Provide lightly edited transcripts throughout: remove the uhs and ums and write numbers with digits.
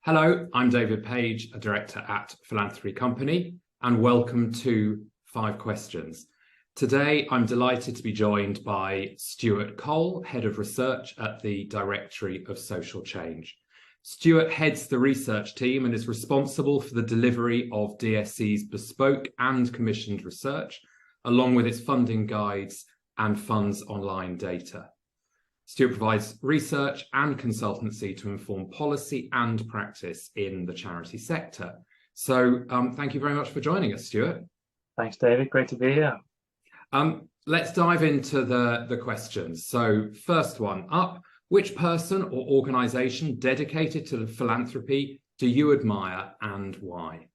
Hello, I'm David Page, a director at Philanthropy Company, and welcome to 5 Questions. Today, I'm delighted to be joined by Stuart Cole, Head of Research at the Directory of Social Change. Stuart heads the research team and is responsible for the delivery of DSC's bespoke and commissioned research, along with its funding guides and funds online data. Stuart provides research and consultancy to inform policy and practice in the charity sector. So thank you very much for joining us, Stuart. Thanks, David. Great to be here. Let's dive into the questions. So first one up, which person or organisation dedicated to philanthropy do you admire and why?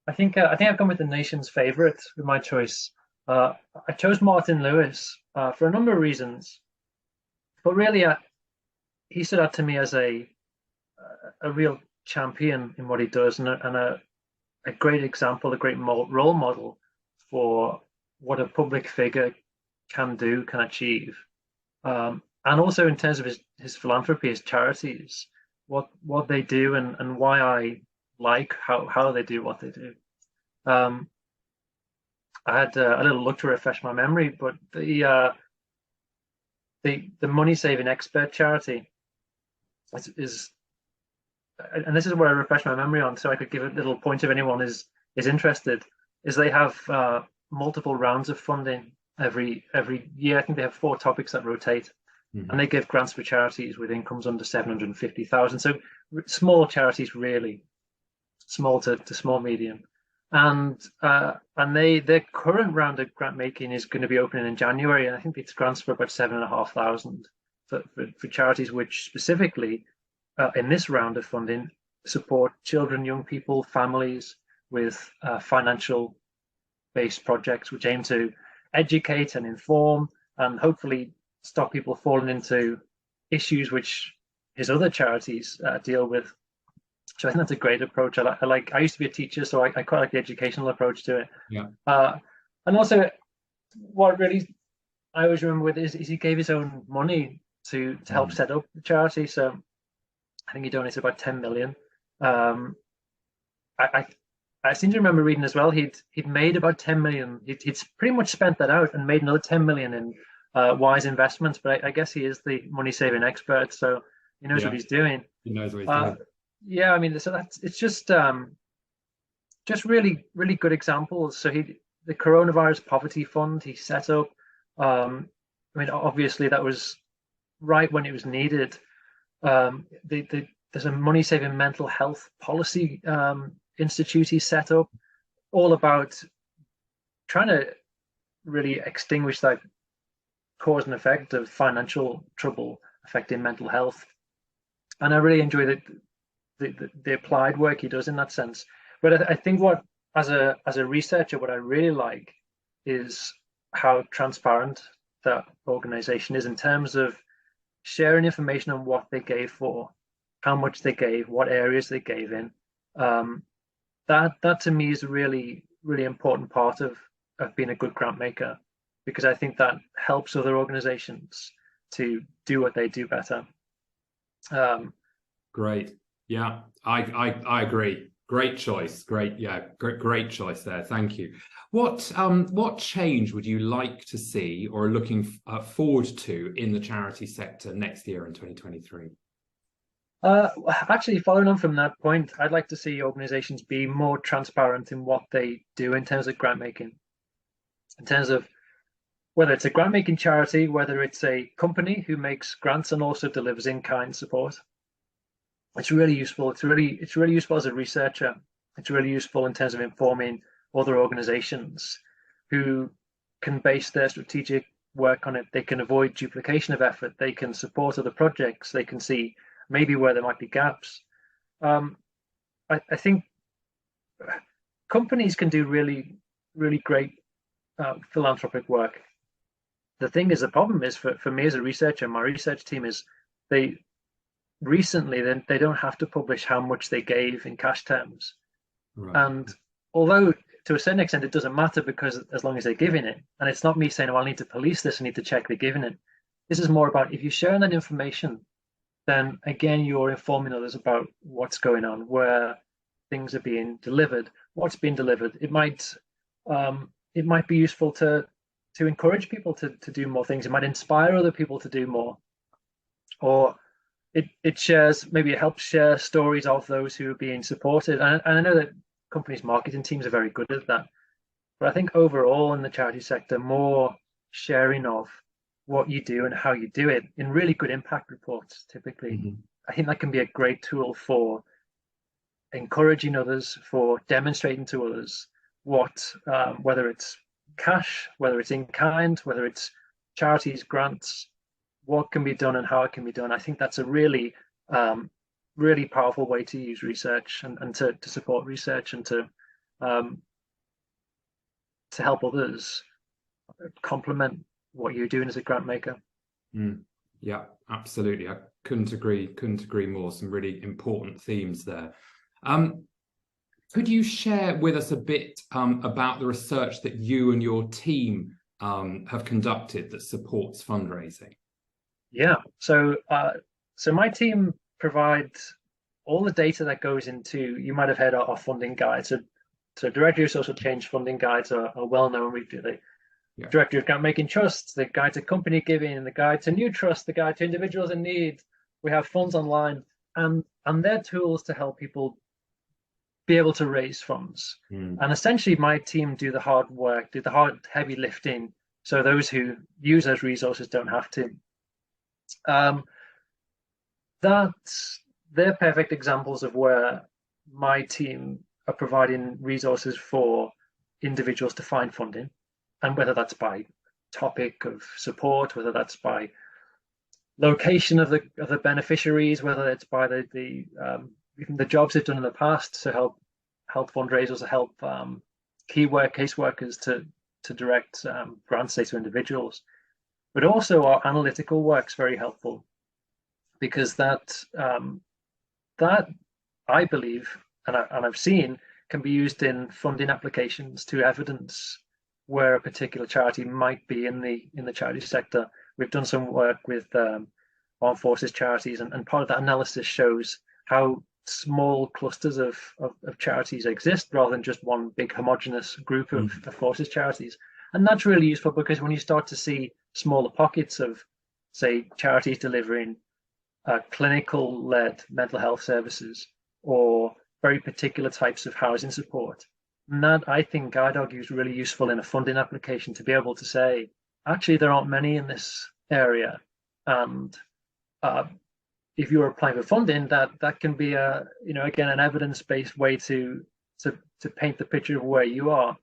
I think I've gone with the nation's favourite with my choice. I chose Martin Lewis for a number of reasons. But really, he stood out to me as a real champion in what he does, and a great example, a great role model for what a public figure can do, can achieve, and also in terms of his philanthropy, his charities, what they do, and why I like how they do what they do. I had a little look to refresh my memory, but the money saving expert charity is, and this is what I refresh my memory on, so I could give a little point if anyone is interested. Is they have multiple rounds of funding every year. I think they have 4 topics that rotate, and they give grants for charities with incomes under 750,000. So small charities, really small to small medium. And their current round of grant making is going to be opening in January, and I think it's grants for about 7,500 for charities which specifically in this round of funding support children, young people, families with financial based projects which aim to educate and inform and hopefully stop people falling into issues which his other charities deal with. So I think that's a great approach. I used to be a teacher, so I quite like the educational approach to it. Yeah. And also, what really I always remember with is he gave his own money to help set up the charity. So I think he donated about 10 million. I seem to remember reading as well. He'd made about 10 million. He'd pretty much spent that out and made another 10 million in wise investments. But I guess he is the money saving expert, so he knows what he's doing. He knows what he's doing. Yeah, I mean, so it's just really, really good examples. So the Coronavirus Poverty Fund he set up. I mean, obviously that was right when it was needed. There's a money-saving mental health policy institute he set up, all about trying to really extinguish that cause and effect of financial trouble affecting mental health. And I really enjoy the applied work he does in that sense. But I think what, as a researcher, what I really like is how transparent that organization is in terms of sharing information on what they gave for, how much they gave, what areas they gave in. That to me is a really, really important part of being a good grant maker, because I think that helps other organizations to do what they do better. Great. Yeah, I agree. Great choice. Great choice there. Thank you. What change would you like to see or are looking forward to in the charity sector next year in 2023? Actually, following on from that point, I'd like to see organizations be more transparent in what they do in terms of grant making, in terms of whether it's a grant making charity, whether it's a company who makes grants and also delivers in-kind support. It's really useful. It's really useful as a researcher. It's really useful in terms of informing other organizations who can base their strategic work on it. They can avoid duplication of effort. They can support other projects. They can see maybe where there might be gaps. I think companies can do really, really great philanthropic work. The problem is for me as a researcher, my research team is they don't have to publish how much they gave in cash terms. Right. And although to a certain extent it doesn't matter, because as long as they're giving it, and it's not me saying, oh, I need to police this, I need to check they're giving it. This is more about, if you're sharing that information, then again, you're informing others about what's going on, where things are being delivered, what's being delivered. It might be useful to encourage people to do more things. It might inspire other people to do more, or it shares, maybe it helps share stories of those who are being supported. And I know that companies' marketing teams are very good at that, but I think overall in the charity sector, more sharing of what you do and how you do it in really good impact reports typically. Mm-hmm. I think that can be a great tool for encouraging others, for demonstrating to others what, whether it's cash, whether it's in kind, whether it's charities, grants, what can be done and how it can be done. I think that's a really, really powerful way to use research and to support research and to help others complement what you're doing as a grant maker. Yeah, absolutely. I couldn't agree more. Some really important themes there. Could you share with us a bit about the research that you and your team have conducted that supports fundraising? Yeah, so my team provides all the data that goes into, you might have heard our funding guides. So Directory of Social Change funding guides are well known. We do the Directory of Grant Making Trusts, the Guide to Company Giving, the Guide to New Trust, the Guide to Individuals in Need. We have funds online, and they're tools to help people be able to raise funds. And essentially my team do the hard work, do the hard, heavy lifting, so those who use those resources don't have to. They're perfect examples of where my team are providing resources for individuals to find funding, and whether that's by topic of support, whether that's by location of the beneficiaries, whether it's by even the jobs they've done in the past to help fundraisers, to help caseworkers to direct grants, say, to individuals. But also our analytical work's very helpful, because that I believe, and I've seen, can be used in funding applications to evidence where a particular charity might be in the charity sector. We've done some work with armed forces charities, and part of that analysis shows how small clusters of charities exist rather than just one big homogenous group of forces charities. And that's really useful, because when you start to see smaller pockets of, say, charities delivering clinical-led mental health services or very particular types of housing support, and that, I think, I'd argue, is really useful in a funding application, to be able to say, actually, there aren't many in this area, and if you're applying for funding, that can be again, an evidence-based way to paint the picture of where you are.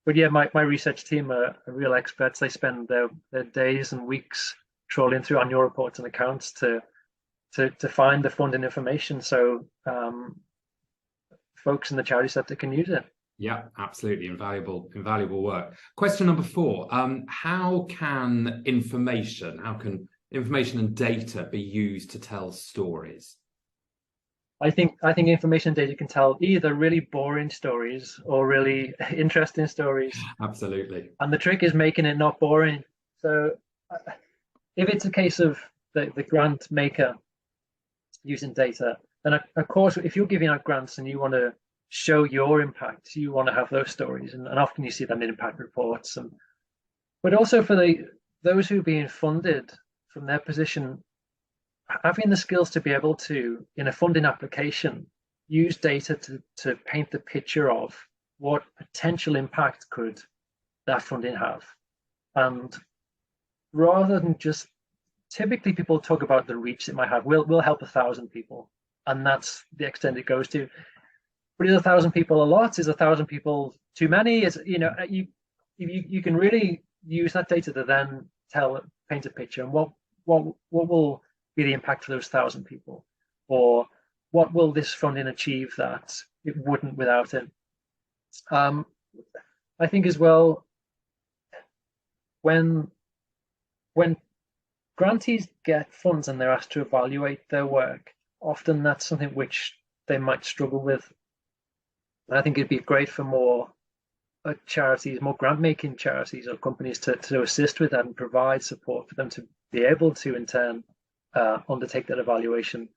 But yeah, my research team are real experts. They spend their days and weeks trawling through annual reports and accounts to find the funding information, so folks in the charity sector can use it. Yeah, absolutely. Invaluable work. Question number 4. How can information and data be used to tell stories? I think information and data can tell either really boring stories or really interesting stories. Absolutely. And the trick is making it not boring. So if it's a case of the grant maker using data, then of course, if you're giving out grants and you want to show your impact, you want to have those stories, and often you see them in impact reports. But also for those who are being funded, from their position, having the skills to be able to, in a funding application, use data to paint the picture of what potential impact could that funding have. And rather than just, typically people talk about the reach it might have. We'll help 1,000 people, and that's the extent it goes to. But is 1,000 people a lot? Is 1,000 people too many? You can really use that data to then paint a picture, and what will be the impact for those 1,000 people, or what will this funding achieve that it wouldn't without it. I think as well, when grantees get funds and they're asked to evaluate their work, often that's something which they might struggle with. And I think it'd be great for more charities, more grant-making charities or companies to assist with that and provide support for them to be able to, in turn, undertake that evaluation.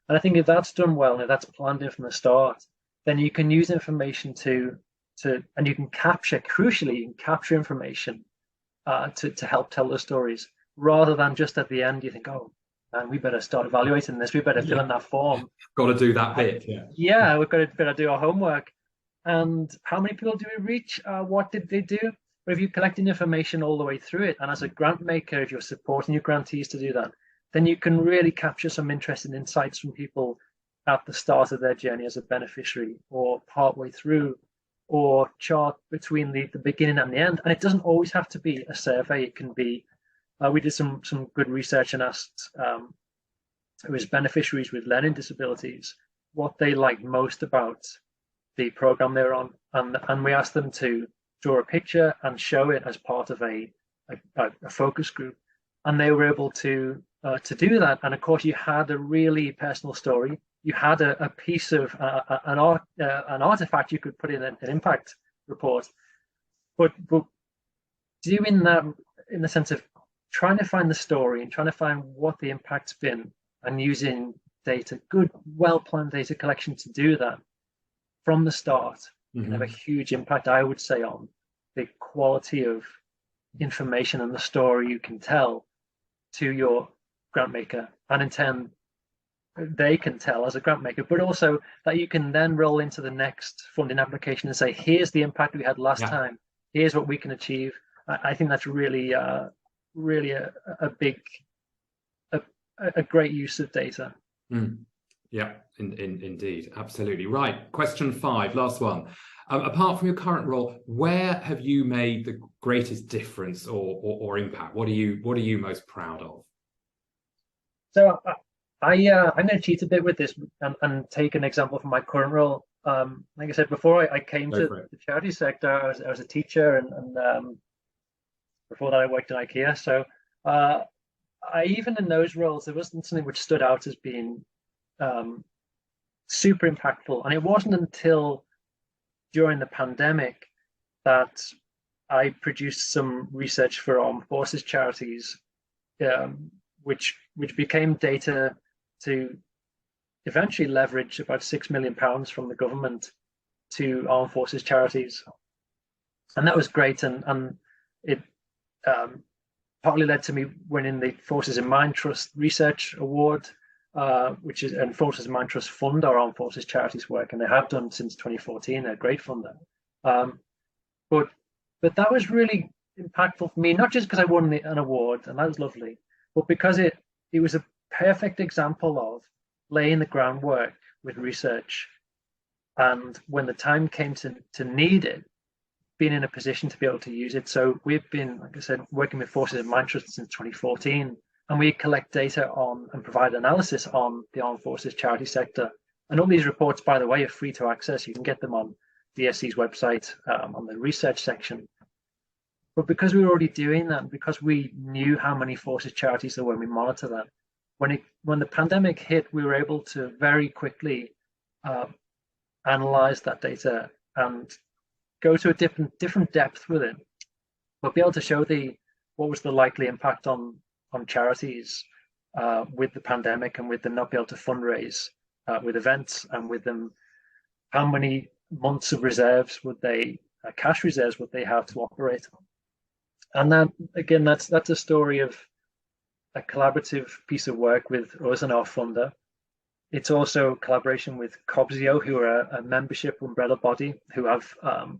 And I think if that's done well, and if that's planned in from the start, then you can use information and you can capture, crucially, you can capture information to help tell the stories, rather than just at the end you think, oh, man, we better start evaluating this, we better fill in that form. Got to do that bit. Yeah, we've got to better do our homework. And how many people do we reach? What did they do? But if you're collecting information all the way through it, and as a grant maker, if you're supporting your grantees to do that, then you can really capture some interesting insights from people at the start of their journey as a beneficiary, or partway through, or chart between the beginning and the end. And it doesn't always have to be a survey. It can be, we did some good research and asked it was beneficiaries with learning disabilities what they liked most about the program they're on, and we asked them to draw a picture and show it as part of a focus group, and they were able to do that. And of course, you had a really personal story. You had a piece of an artifact you could put in an impact report, but doing that in the sense of trying to find the story and trying to find what the impact's been, and using data, good, well-planned data collection to do that from the start can have a huge impact, I would say, on the quality of information and the story you can tell to your grant maker, and in turn they can tell as a grant maker, but also that you can then roll into the next funding application and say, here's the impact we had last time, here's what we can achieve. I think that's really really a great use of data. Yeah, indeed, absolutely. Right, question 5, last one. Apart from your current role, where have you made the greatest difference or impact? What are you most proud of? So I'm going to cheat a bit with this and take an example from my current role. Like I said before, I came to the charity sector. I was a teacher, and before that I worked in IKEA. So even in those roles, there wasn't something which stood out as being super impactful. And it wasn't until during the pandemic that I produced some research for armed forces charities, which became data to eventually leverage about £6 million from the government to armed forces charities. And that was great. And it partly led to me winning the Forces in Mind Trust Research Award, which is, and Forces in Mind Trust fund our armed forces charities work, and they have done since 2014. They're a great funder. But that was really impactful for me, not just because I won an award, and that was lovely, but because it was a perfect example of laying the groundwork with research, and when the time came to need it, being in a position to be able to use it. So we've been, like I said, working with Forces in Mind Trust since 2014, and we collect data on and provide analysis on the armed forces charity sector. And all these reports, by the way, are free to access. You can get them on DSC's website, on the research section. But because we were already doing that, because we knew how many forces charities there were, we monitor that. When the pandemic hit, we were able to very quickly analyze that data and go to a different depth with it, but be able to show what was the likely impact on charities with the pandemic, and with them not be able to fundraise with events, and with them how many months of reserves would they cash reserves would they have to operate. And that, again, that's a story of a collaborative piece of work with us and our funder. It's also collaboration with COBSIO, who are a membership umbrella body who have kind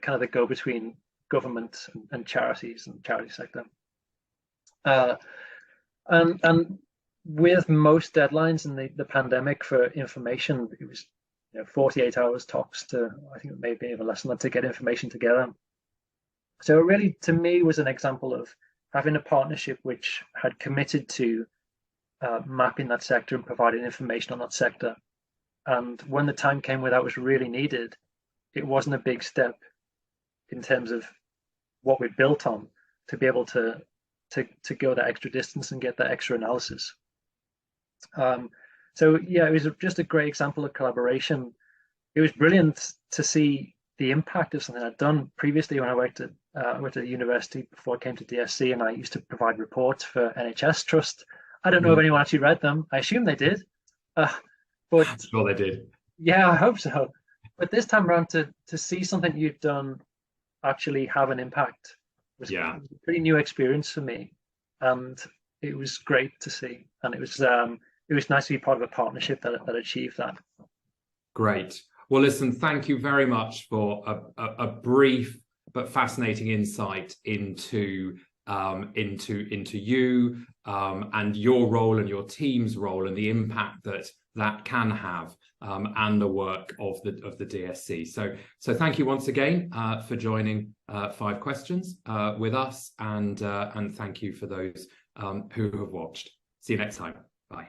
of the go-between government and charities and charity sector. And with most deadlines in the pandemic for information, it was 48 hours tops to, I think maybe even less than that, to get information together. So it really, to me, was an example of having a partnership which had committed to mapping that sector and providing information on that sector. And when the time came where that was really needed, it wasn't a big step in terms of what we built on to be able to go that extra distance and get that extra analysis. So yeah, it was just a great example of collaboration. It was brilliant to see the impact of something I'd done previously when I worked at the university before I came to DSC, and I used to provide reports for NHS Trust. I don't know if anyone actually read them. I assume they did. But I'm sure they did. yeah, I hope so. But this time around, to see something you've done actually have an impact was a pretty new experience for me, and it was great to see. And it was nice to be part of a partnership that achieved that. Great. Well, listen, thank you very much for a brief but fascinating insight into you and your role and your team's role and the impact that can have and the work of the DSC. So thank you once again for joining 5 Questions with us, and thank you for those who have watched. See you next time. Bye.